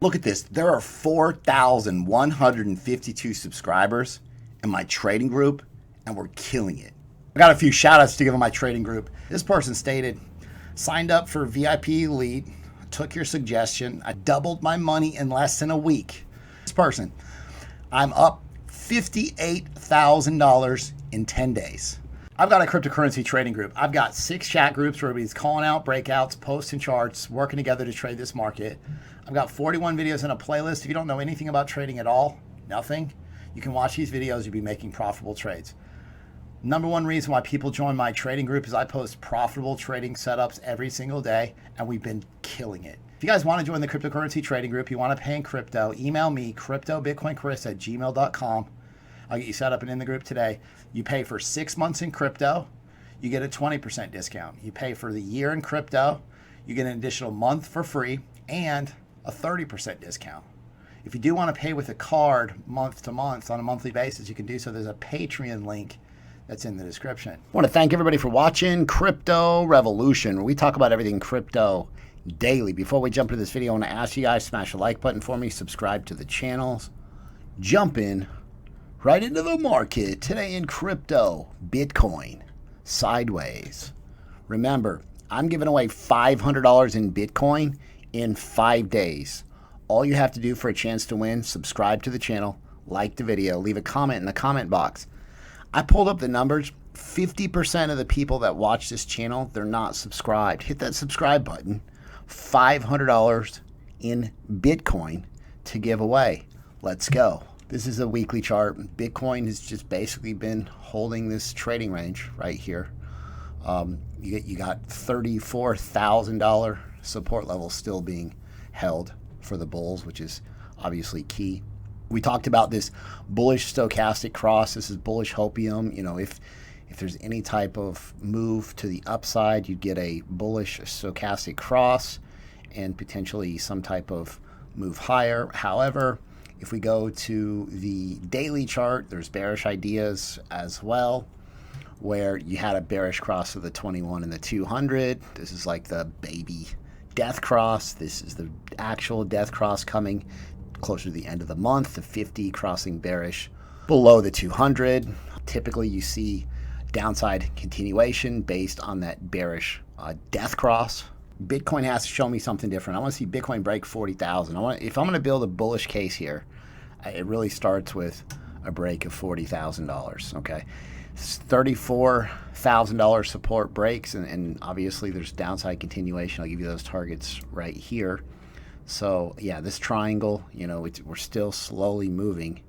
Look at this. There are 4,152 subscribers in my trading group, and we're killing it. I got a few shout outs to give on my trading group. This person stated, signed up for VIP Elite, took your suggestion. I doubled my money in less than a week. This person, I'm up $58,000 in 10 days. I've got a cryptocurrency trading group. I've got 6 chat groups where everybody's calling out breakouts, posting charts, working together to trade this market. I've got 41 videos in a playlist. If you don't know anything about trading at all, nothing, you can watch these videos. You'll be making profitable trades. Number one reason why people join my trading group is I post profitable trading setups every single day, and we've been killing it. If you guys want to join the cryptocurrency trading group, you want to pay in crypto, email me, cryptobitcoinchris@gmail.com. I'll get you set up and in the group today. You pay for 6 months in crypto, you get a 20% discount. You pay for the year in crypto, you get an additional month for free and a 30% discount. If you do want to pay with a card month to month on a monthly basis, you can do so. There's a Patreon link that's in the description. I want to thank everybody for watching Crypto Revolution, where we talk about everything crypto daily. Before we jump into this video, I want to ask you guys, smash the like button for me, subscribe to the channels, jump in right into the market. Today in crypto, Bitcoin, sideways. Remember, I'm giving away $500 in Bitcoin in 5 days. All you have to do for a chance to win, subscribe to the channel, like the video, leave a comment in the comment box. I pulled up the numbers. 50% of the people that watch this channel, they're not subscribed. Hit that subscribe button. $500 in Bitcoin to give away. Let's go. This is a weekly chart. Bitcoin has just basically been holding this trading range right here. You got $34,000 support levels still being held for the bulls, which is obviously key. We talked about this bullish stochastic cross. This is bullish hopium. You know, if there's any type of move to the upside, you'd get a bullish stochastic cross and potentially some type of move higher. However, if we go to the daily chart, there's bearish ideas as well, where you had a bearish cross of the 21 and the 200. This is like the baby death cross. This is the actual death cross coming closer to the end of the month. The 50 crossing bearish below the 200. Typically, you see downside continuation based on that bearish death cross. Bitcoin has to show me something different. I want to see Bitcoin break 40,000. If I'm going to build a bullish case here, it really starts with a break of $40,000. Okay, $34,000 support breaks, and obviously there's downside continuation. I'll give you those targets right here. So yeah, this triangle, you know, we're still slowly moving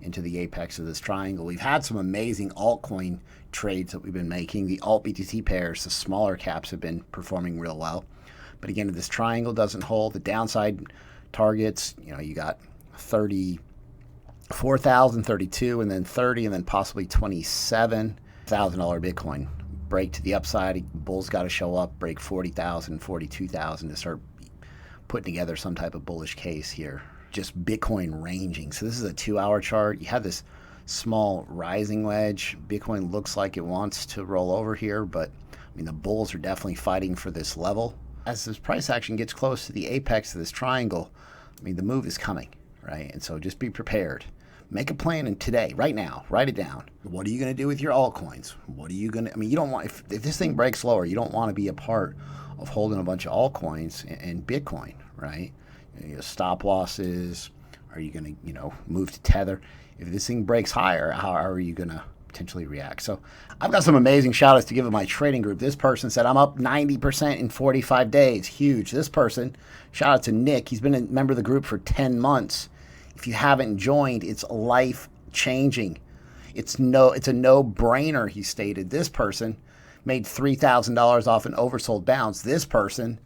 into the apex of this triangle. We've had some amazing altcoin trades that we've been making. The alt BTC pairs, the smaller caps, have been performing real well. But again, if this triangle doesn't hold, the downside targets, you know, you got 34,000, 32, and then 30, and then possibly $27,000 Bitcoin. Break to the upside, bulls got to show up, break 40,000, 42,000 to start putting together some type of bullish case here. Just Bitcoin ranging. So this is a 2-hour chart. You have this small rising wedge. Bitcoin looks like it wants to roll over here, but I mean, the bulls are definitely fighting for this level. As this price action gets close to the apex of this triangle, I mean, the move is coming, right? And so just be prepared. Make a plan, and today, right now, write it down. What are you going to do with your altcoins? What are you going to, I mean, you don't want, if this thing breaks lower, you don't want to be a part of holding a bunch of altcoins and Bitcoin, right? You know, stop losses. Are you going to, you know, move to Tether? If this thing breaks higher, how are you going to potentially react? So I've got some amazing shout outs to give in my trading group. This person said, I'm up 90% in 45 days. Huge. This person, shout out to Nick. He's been a member of the group for 10 months. If you haven't joined, it's life changing. It's a no-brainer, he stated. This person made $3,000 off an oversold bounce. This person,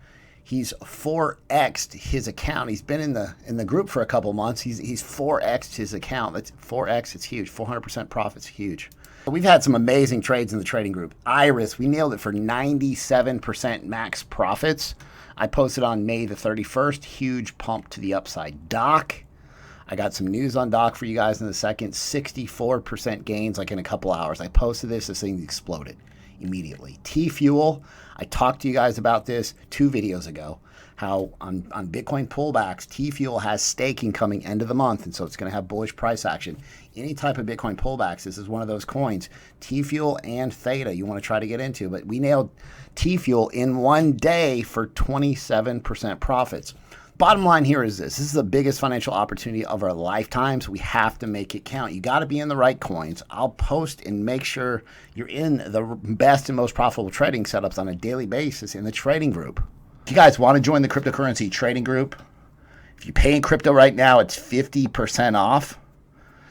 he's 4x'd his account. He's been in the group for a couple months. He's 4x'd his account. That's 4x. It's huge. 400% profit's huge. We've had some amazing trades in the trading group. Iris, we nailed it for 97% max profits. I posted on May the 31st. Huge pump to the upside. Doc, I got some news on Doc for you guys in a second. 64% gains like in a couple hours. I posted this thing exploded. immediately. T-Fuel, I talked to you guys about this 2 videos ago, how on Bitcoin pullbacks, T-Fuel has staking coming end of the month, and so it's going to have bullish price action. Any type of Bitcoin pullbacks, this is one of those coins, T-Fuel and Theta, you want to try to get into, but we nailed T-Fuel in 1 day for 27% profits. Bottom line here is this is the biggest financial opportunity of our lifetimes. We have to make it count. You got to be in the right coins. I'll post and make sure you're in the best and most profitable trading setups on a daily basis in the trading group. If you guys want to join the cryptocurrency trading group, if you pay in crypto right now, it's 50% off.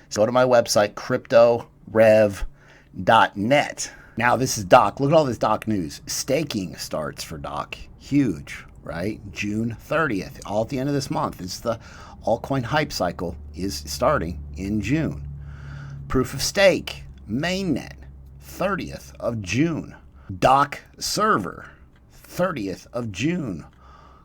So go to my website, cryptorev.net. Now this is Doc. Look at all this Doc news. Staking starts for Doc. Huge, right? June 30th, all at the end of this month. It's the altcoin hype cycle is starting in June. Proof of stake, mainnet, 30th of June. Doc server, 30th of June.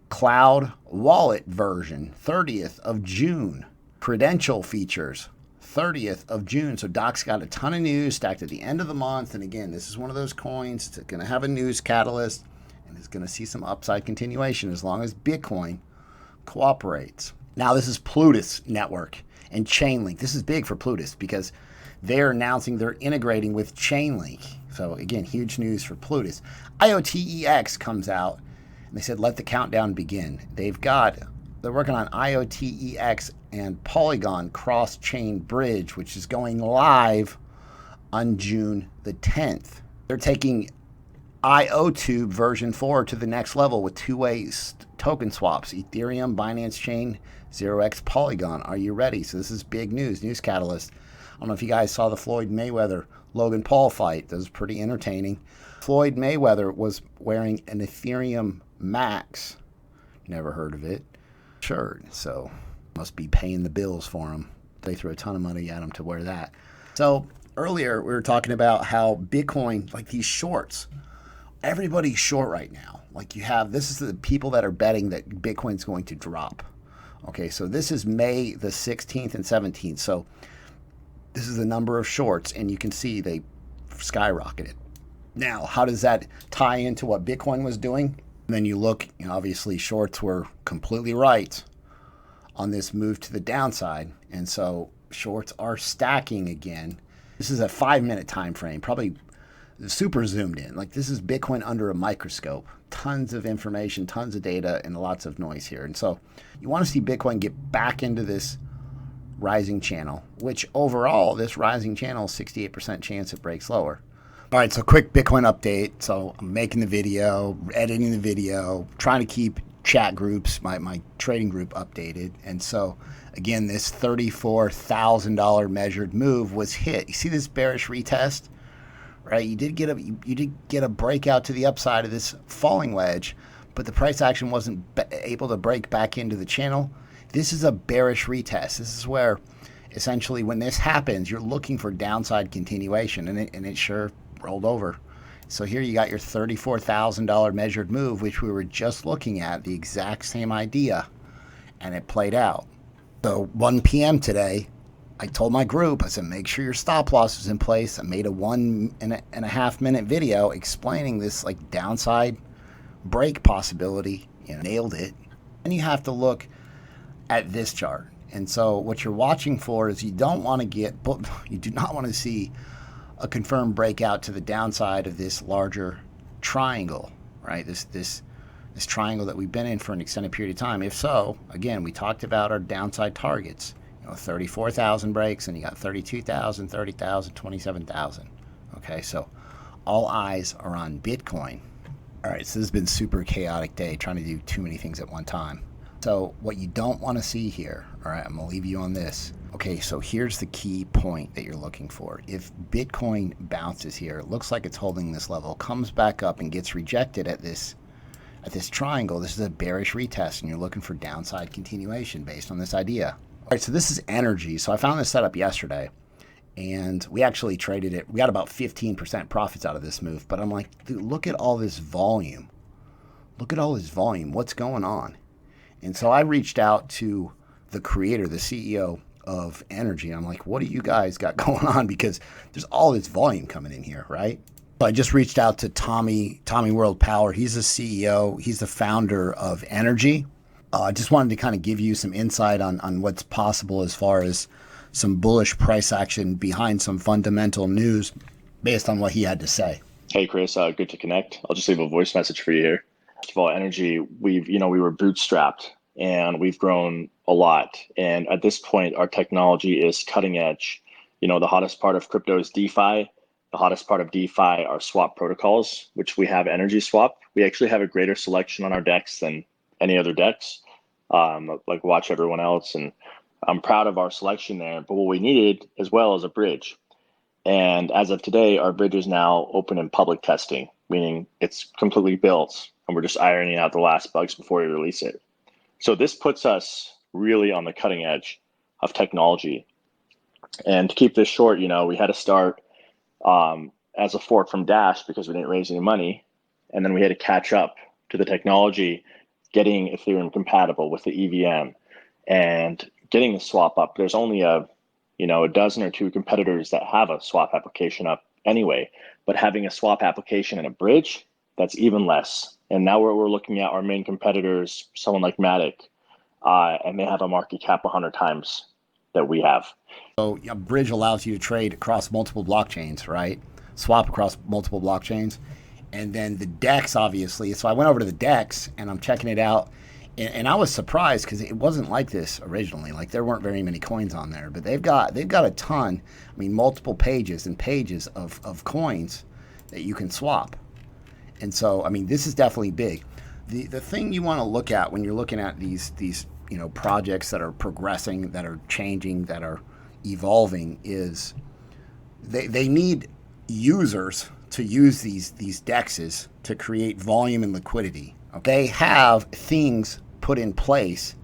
Cloud wallet version, 30th of June. Credential features, 30th of June. So Doc's got a ton of news stacked at the end of the month. And again, this is one of those coins that's going to have a news catalyst and is going to see some upside continuation as long as Bitcoin cooperates. Now, this is Plutus Network and Chainlink. This is big for Plutus because they're announcing they're integrating with Chainlink. So again, huge news for Plutus. IOTEX comes out and they said, let the countdown begin. They're working on IOTEX and Polygon cross-chain bridge, which is going live on June the 10th. They're taking IOTube version 4 to the next level with two-way token swaps, Ethereum, Binance Chain, 0x Polygon. Are you ready? So this is big news catalyst. I don't know if you guys saw the Floyd Mayweather Logan Paul fight. That was pretty entertaining. Floyd Mayweather was wearing an Ethereum Max, never heard of it, shirt. So must be paying the bills for him. They threw a ton of money at him to wear that. So earlier we were talking about how Bitcoin, like these shorts, everybody's short right now. Like you have, this is the people that are betting that Bitcoin's going to drop. Okay, so this is May the 16th and 17th. So this is the number of shorts, and you can see they skyrocketed. Now, how does that tie into what Bitcoin was doing? And then you look, obviously shorts were completely right on this move to the downside. And so shorts are stacking again. This is a 5-minute time frame, probably super zoomed in. Like this is Bitcoin under a microscope. Tons of information, tons of data, and lots of noise here. And so you want to see Bitcoin get back into this rising channel, which overall, this rising channel, 68% chance it breaks lower. All right, so quick Bitcoin update. So I'm making the video, editing the video, trying to keep chat groups, my trading group updated. And so again, this $34,000 measured move was hit. You see this bearish retest, right? You did get a breakout to the upside of this falling wedge, but the price action wasn't able to break back into the channel. This is a bearish retest. This is where essentially when this happens, you're looking for downside continuation, and it sure rolled over. So here you got your $34,000 measured move, which we were just looking at, the exact same idea, and it played out. So 1 p.m. today, I told my group, I said, make sure your stop loss is in place. I made a 1.5 minute video explaining this like downside break possibility. Nailed it. And you have to look at this chart. And so what you're watching for is you do not want to see a confirmed breakout to the downside of this larger triangle, right? This triangle that we've been in for an extended period of time. If so, again, we talked about our downside targets. 34,000 breaks, and you got 32,000, 30,000, 27,000. Okay, so all eyes are on Bitcoin. All right, so this has been a super chaotic day, trying to do too many things at one time. So what you don't want to see here, all right, I'm going to leave you on this. Okay, so here's the key point that you're looking for. If Bitcoin bounces here, it looks like it's holding this level, comes back up and gets rejected at this triangle, this is a bearish retest, and you're looking for downside continuation based on this idea. All right, so this is energy. So I found this setup yesterday, and we actually traded it. We got about 15% profits out of this move, but I'm like, dude, look at all this volume. Look at all this volume. What's going on? And so I reached out to the creator, the CEO of energy. And I'm like, what do you guys got going on? Because there's all this volume coming in here, right? I just reached out to Tommy World Power. He's the CEO. He's the founder of Energy. I just wanted to kind of give you some insight on what's possible as far as some bullish price action behind some fundamental news based on what he had to say. Hey, Chris, good to connect. I'll just leave a voice message for you here. First of all, Energy, we were bootstrapped and we've grown a lot. And at this point, our technology is cutting edge. The hottest part of crypto is DeFi. The hottest part of DeFi are swap protocols, which we have Energy Swap. We actually have a greater selection on our decks than any other decks, like watch everyone else. And I'm proud of our selection there. But what we needed as well is a bridge. And as of today, our bridge is now open in public testing, meaning it's completely built and we're just ironing out the last bugs before we release it. So this puts us really on the cutting edge of technology. And to keep this short, we had to start as a fork from Dash because we didn't raise any money. And then we had to catch up to the technology, getting Ethereum compatible with the EVM and getting the swap up. There's only a dozen or two competitors that have a swap application up anyway, but having a swap application and a bridge, that's even less. And now we're looking at our main competitors, someone like Matic, and they have a market cap 100 times that we have. So a bridge allows you to trade across multiple blockchains, right? Swap across multiple blockchains. And then the DEX, obviously. So I went over to the DEX and I'm checking it out. And I was surprised because it wasn't like this originally. Like there weren't very many coins on there, but they've got a ton. I mean, multiple pages and pages of coins that you can swap. And so, I mean, this is definitely big. The thing you want to look at when you're looking at these projects that are progressing, that are changing, that are evolving is they need users to use these DEXs to create volume and liquidity. Okay? They have things put in place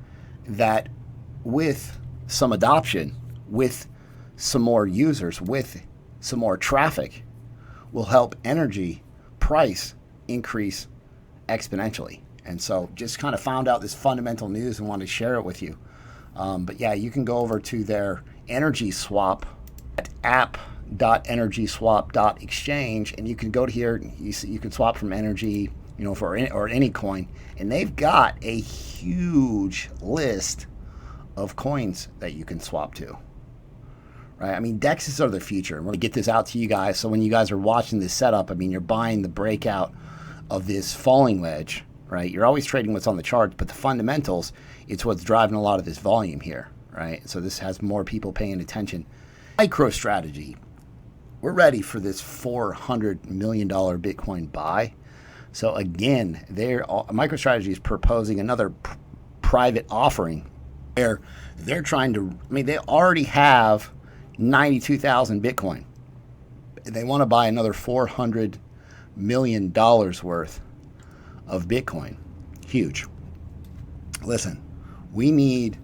that with some adoption, with some more users, with some more traffic, will help Energy price increase exponentially. And so just kind of found out this fundamental news and wanted to share it with you. But yeah, you can go over to their Energy Swap at app.energyswap.exchange, and you can go to here. You can swap from Energy, for any coin, and they've got a huge list of coins that you can swap to. Right? I mean, DEXs are the future. I'm going to get this out to you guys. So when you guys are watching this setup, I mean, you're buying the breakout of this falling wedge, right? You're always trading what's on the charts, but the fundamentals, it's what's driving a lot of this volume here, right? So this has more people paying attention. Microstrategy, we're ready for this $400 million Bitcoin buy. So again, Microstrategy is proposing another private offering where they're trying to, they already have 92,000 Bitcoin. They want to buy another $400 million worth of Bitcoin. Huge. Listen, we need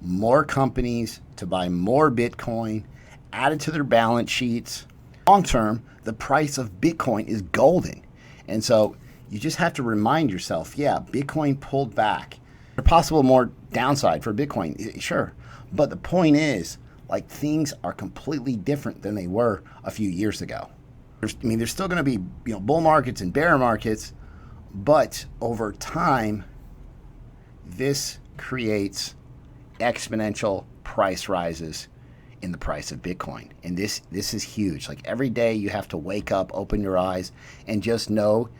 more companies to buy more Bitcoin, added to their balance sheets. Long term, the price of Bitcoin is golden. And so you just have to remind yourself, yeah, Bitcoin pulled back. There's possible more downside for Bitcoin, sure. But the point is, like, things are completely different than they were a few years ago. There's still going to be bull markets and bear markets, but over time, this creates exponential price rises in the price of Bitcoin. And this is huge. Like every day you have to wake up, open your eyes, and just know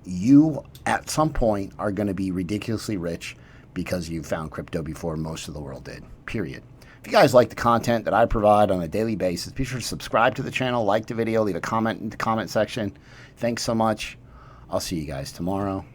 you at some point are going to be ridiculously rich because you found crypto before most of the world did, period. If you guys like the content that I provide on a daily basis, be sure to subscribe to the channel, like the video, leave a comment in the comment section. Thanks so much. I'll see you guys tomorrow.